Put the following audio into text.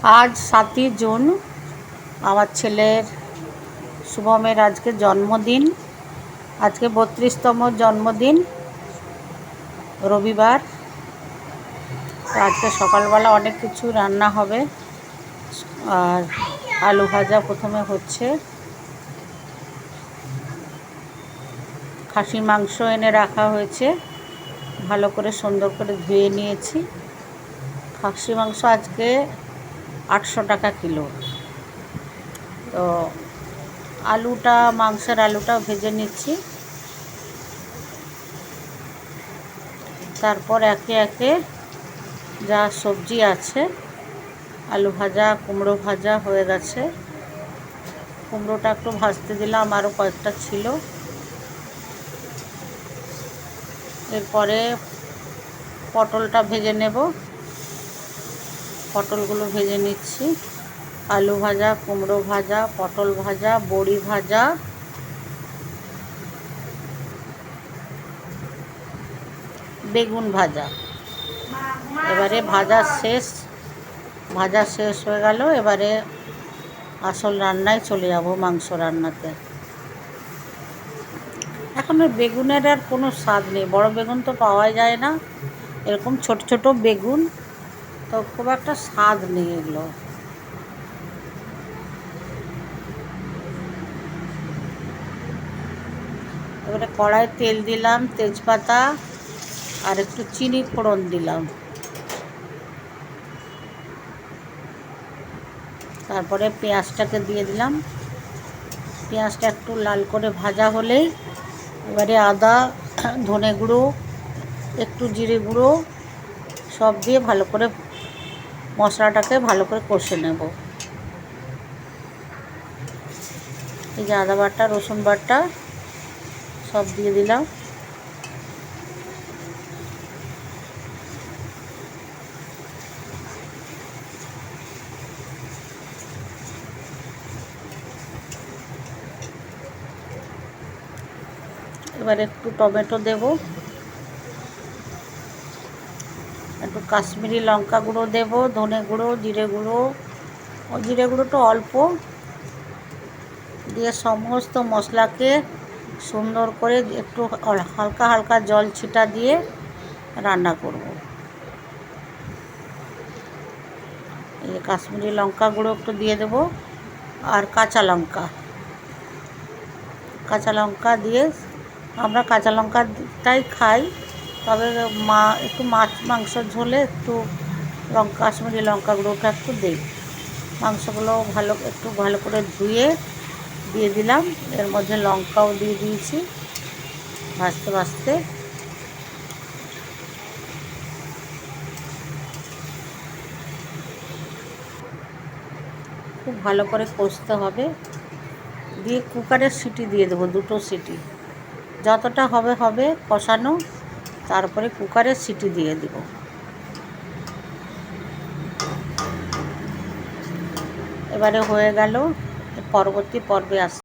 आज 7 जून আমার ছেলের শুভমের আজকে জন্মদিন। আজকে 32তম জন্মদিন, রবিবার। তো আজকে সকালবেলা অনেক কিছু রান্না হবে। আর আলু ভাজা প্রথমে হচ্ছে, খাসির মাংস এনে রাখা হয়েছে, ভালো করে সুন্দর করে ধুয়ে নিয়েছি। খাসি মাংস আজকে 800 টাকা কিলো। তো মাংসের আলুটা ভেজে নিচ্ছি, তারপর একে একে যা সবজি আছে, আলু ভাজা, কুমড়ো ভাজা হয়ে গেছে। কুমড়োটা একটু ভাজতে দিলাম, আরও কয়েকটা ছিল। এরপরে পটলটা ভেজে নেব, পটলগুলো ভেজে নিচ্ছি। আলু ভাজা, কুমড়ো ভাজা, পটল ভাজা, বড়ি ভাজা, বেগুন ভাজা। এবারে ভাজা শেষ হয়ে গেল। এবারে আসল রান্নায় চলে যাব, মাংস রান্নাতে। এখন ওই বেগুনের আর কোনো স্বাদ নেই, বড় বেগুন তো পাওয়াই যায় না। এরকম ছোট ছোট বেগুন, তো খুব একটা স্বাদ নেই এগুলো। এবারে কড়াই তেল দিলাম, তেজপাতা আর একটু চিনি ফোড়ন দিলাম। তারপরে পেঁয়াজটাকে দিয়ে দিলাম। পেঁয়াজটা একটু লাল করে ভাজা হলেই এবারে আদা, ধনে গুঁড়ো, একটু জিরে গুঁড়ো সব দিয়ে ভালো করে মশলাটাকে ভালো করে কষে নেব। এই যে আদা বাটা, রসুন বাটা সব দিয়ে দিলাম। এবার একটু টমেটো দেব, একটু কাশ্মীরি লঙ্কা গুঁড়ো দেব, ধনে গুঁড়ো, জিরে গুঁড়োটা অল্প দিয়ে সমস্ত মশলাকে সুন্দর করে একটু হালকা হালকা জল ছিটা দিয়ে রান্না করব। এই কাশ্মীরি লঙ্কা গুঁড়ো একটু দিয়ে দেব, আর কাঁচা লঙ্কা দিয়ে, আমরা কাঁচা লঙ্কাটাই খাই, তবে একটু মাংস ঝোলে একটু কাশ্মীরি লঙ্কা গুঁড়োটা একটু দিই। মাংসগুলো একটু ভালো করে ধুয়ে দিয়ে দিলাম, এর মধ্যে লঙ্কাও দিয়ে দিয়েছি। ভাজতে খুব ভালো করে কষতে হবে। দিয়ে কুকারের সিটি দিয়ে দেবো, 2টো সিটি, যতটা হবে কষানো। তারপরে কুকারের সিটি দিয়ে দেব। এবারে হয়ে গেল, পরবর্তী পর্বে